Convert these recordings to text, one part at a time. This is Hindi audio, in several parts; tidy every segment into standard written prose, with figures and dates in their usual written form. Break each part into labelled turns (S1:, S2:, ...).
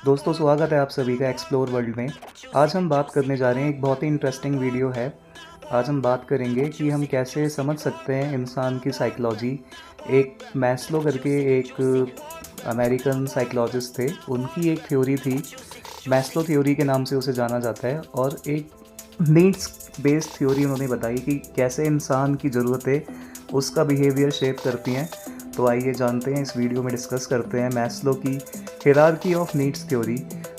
S1: दोस्तों स्वागत है आप सभी का एक्सप्लोर वर्ल्ड में। आज हम बात करने जा रहे हैं, एक बहुत ही इंटरेस्टिंग वीडियो है। आज हम बात करेंगे कि हम कैसे समझ सकते हैं इंसान की साइकोलॉजी। एक मैस्लो करके एक अमेरिकन साइकोलॉजिस्ट थे, उनकी एक थ्योरी थी, मैस्लो थ्योरी के नाम से उसे जाना जाता है। और एक नीड्स बेस्ड थ्योरी उन्होंने बताई कि कैसे इंसान की ज़रूरतें उसका बिहेवियर शेप करती हैं। तो आइए जानते हैं, इस वीडियो में डिस्कस करते हैं मैस्लो की हायरार्की ऑफ नीड्स थ्योरी,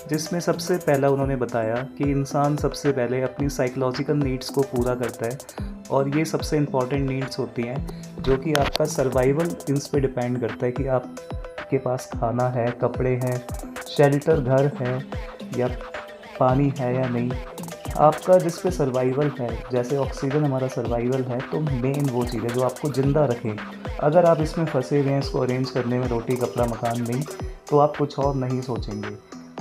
S1: जिसमें सबसे पहला उन्होंने बताया कि इंसान सबसे पहले अपनी साइकोलॉजिकल नीड्स को पूरा करता है। और ये सबसे इम्पॉर्टेंट नीड्स होती हैं जो कि आपका सर्वाइवल इस पे डिपेंड करता है कि आपके पास खाना है, कपड़े हैं, शेल्टर घर है या पानी है या नहीं। आपका जिस पे सर्वाइवल है, जैसे ऑक्सीजन हमारा सर्वाइवल है, तो मेन वो चीज़ है जो आपको ज़िंदा रखे। अगर आप इसमें फंसे हुए हैं, इसको अरेंज करने में, रोटी कपड़ा मकान नहीं, तो आप कुछ और नहीं सोचेंगे।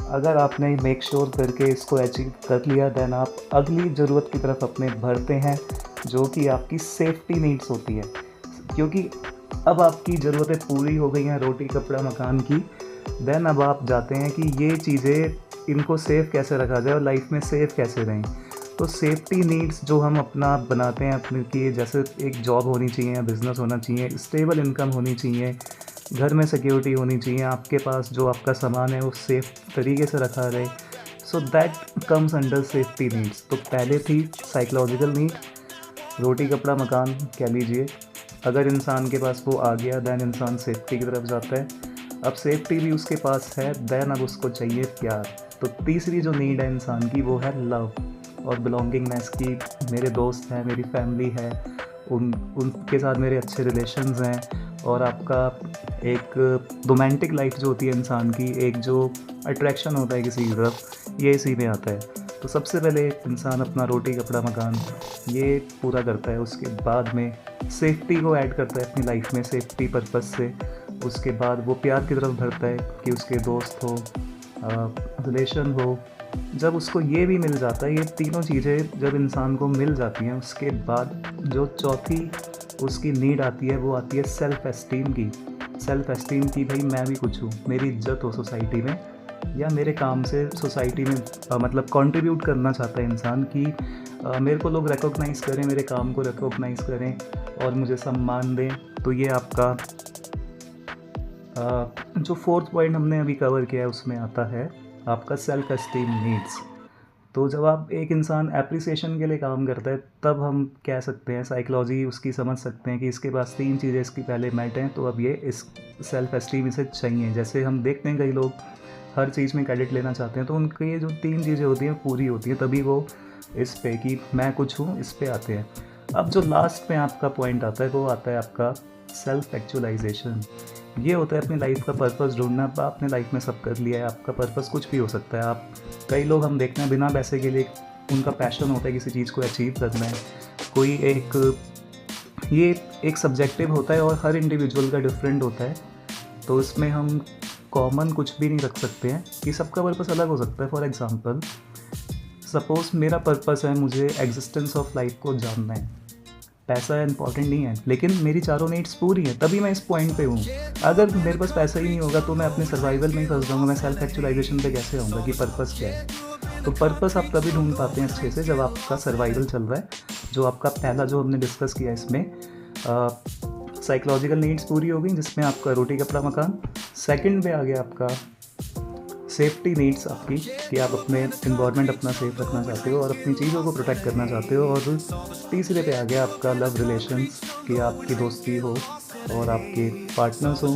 S1: अगर आपने मेक श्योर करके इसको अचीव कर लिया, देन आप अगली ज़रूरत की तरफ अपने बढ़ते हैं, जो कि आपकी सेफ्टी नीड्स होती है। क्योंकि अब आपकी ज़रूरतें पूरी हो गई हैं रोटी कपड़ा मकान की, देन अब आप जाते हैं कि ये चीज़ें, इनको सेफ़ कैसे रखा जाए और लाइफ में सेफ़ कैसे रहें। तो सेफ्टी नीड्स जो हम अपना बनाते हैं अपने की, जैसे एक जॉब होनी चाहिए या बिज़नेस होना चाहिए, स्टेबल इनकम होनी चाहिए, घर में सिक्योरिटी होनी चाहिए, आपके पास जो आपका सामान है वो सेफ़ तरीके से रखा रहे। So that comes under safety needs. तो पहले थी साइकोलॉजिकल नीड, रोटी कपड़ा मकान कह लीजिए। अगर इंसान के पास वो आ गया, देन इंसान सेफ्टी की तरफ जाता है। अब सेफ्टी भी उसके पास है, देन अब उसको चाहिए प्यार। तो तीसरी जो नीड है इंसान की, वो है लव और बिलोंगिंगनेस की। मेरे दोस्त हैं, मेरी फैमिली है, उनके साथ मेरे अच्छे रिलेशंस हैं। और आपका एक रोमांटिक लाइफ जो होती है इंसान की, एक जो अट्रैक्शन होता है किसी की तरफ, ये इसी में आता है। तो सबसे पहले इंसान अपना रोटी कपड़ा मकान ये पूरा करता है, उसके बाद में सेफ्टी को ऐड करता है अपनी लाइफ में, सेफ्टी पर्पस से। उसके बाद वो प्यार की तरफ बढ़ता है कि उसके दोस्त हो, रिलेशन हो। जब उसको ये भी मिल जाता है, ये तीनों चीज़ें जब इंसान को मिल जाती हैं, उसके बाद जो चौथी उसकी नीड आती है, वो आती है सेल्फ़ एस्टीम की। सेल्फ़ एस्टीम की, भाई मैं भी कुछ हूँ, मेरी इज्जत हो सोसाइटी में, या मेरे काम से सोसाइटी में मतलब कंट्रीब्यूट करना चाहता है इंसान कि मेरे को लोग रिकॉग्नाइज़ करें, मेरे काम को रिकॉग्नाइज़ करें और मुझे सम्मान दें। तो ये आपका जो फोर्थ पॉइंट हमने अभी कवर किया है, उसमें आता है आपका सेल्फ एस्टीम नीड्स। तो जब आप एक इंसान एप्रिसिएशन के लिए काम करता है, तब हम कह सकते हैं, साइकोलॉजी उसकी समझ सकते हैं कि इसके पास तीन चीज़ें इसकी पहले मेट हैं, तो अब ये इस सेल्फ एस्टीम इसे चाहिए। जैसे हम देखते हैं कई लोग हर चीज़ में क्रेडिट लेना चाहते हैं, तो उनकी ये जो तीन चीज़ें होती हैं पूरी होती हैं, तभी वो इस पे कि मैं कुछ हूँ, इस पे आते हैं। अब जो लास्ट में आपका पॉइंट आता है, वो आता है आपका सेल्फ एक्चुअलाइजेशन। ये होता है अपनी लाइफ का पर्पस ढूंढना। आपने लाइफ में सब कर लिया है, आपका पर्पस कुछ भी हो सकता है। आप कई लोग हम देखते हैं बिना पैसे के लिए, उनका पैशन होता है किसी चीज़ को अचीव करना है। कोई ये एक सब्जेक्टिव होता है और हर इंडिविजुअल का डिफरेंट होता है। तो इसमें हम कॉमन कुछ भी नहीं रख सकते हैं कि सबका पर्पस अलग हो सकता है। फॉर एग्जांपल, सपोज़ मेरा पर्पस है, मुझे एग्जिस्टेंस ऑफ लाइफ को जानना है, पैसा इंपॉर्टेंट नहीं है, लेकिन मेरी चारों नीड्स पूरी हैं, तभी मैं इस पॉइंट पे हूँ। अगर मेरे पास पैसा ही नहीं होगा तो मैं अपने सर्वाइवल में ही फंस जाऊँगा। मैं सेल्फ एक्चुअलाइजेशन पे कैसे आऊँगा कि पर्पस क्या है। तो पर्पस आप तभी ढूंढ पाते हैं अच्छे से जब आपका सर्वाइवल चल रहा है। जो आपका पहला जो हमने डिस्कस किया, इसमें साइकोलॉजिकल नीड्स पूरी हो गई, जिसमें आपका रोटी कपड़ा मकान। सेकंड पे आ गया आपका सेफ्टी नीड्स आपकी, कि आप अपने इन्वायरमेंट अपना सेफ रखना चाहते हो और अपनी चीज़ों को प्रोटेक्ट करना चाहते हो। और तीसरे पे आ गया आपका लव रिलेशंस, कि आपकी दोस्ती हो और आपके पार्टनर्स हो।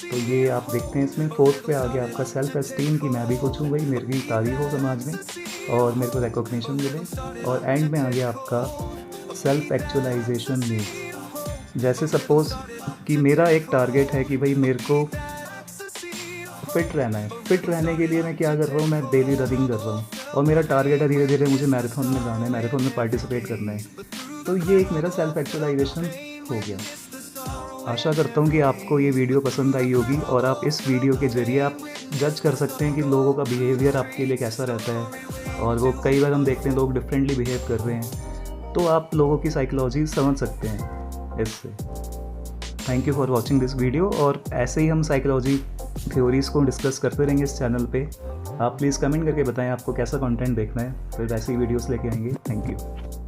S1: तो ये आप देखते हैं इसमें। फोर्थ पे आ गया आपका सेल्फ एस्टीम, कि मैं भी कुछ हूँ, भाई मेरी तारीफ हो समाज में और मेरे को रिकॉग्निशन मिले। और एंड में आ गया आपका सेल्फ एक्चुअलाइजेशन नीड्स। जैसे सपोज़ कि मेरा एक टारगेट है कि भाई मेरे को फिट रहना है। फिट रहने के लिए मैं क्या कर रहा हूँ, मैं डेली रनिंग कर रहा हूँ और मेरा टारगेट है धीरे धीरे मुझे मैराथन में जाना है, मैराथन में पार्टिसिपेट करना है। तो ये एक मेरा सेल्फ एक्चुअलाइजेशन हो गया। आशा करता हूँ कि आपको ये वीडियो पसंद आई होगी और आप इस वीडियो के ज़रिए आप जज कर सकते हैं कि लोगों का बिहेवियर आपके लिए कैसा रहता है। और वो कई बार हम देखते हैं लोग डिफरेंटली बिहेव कर रहे हैं, तो आप लोगों की साइकोलॉजी समझ सकते हैं इससे। Thank you for watching this video. और ऐसे ही हम साइकोलॉजी थ्योरीज़ को डिस्कस करते रहेंगे इस चैनल पे। आप प्लीज़ कमेंट करके बताएं आपको कैसा कंटेंट देखना है, फिर वैसी वीडियोस लेके आएंगे। Thank you.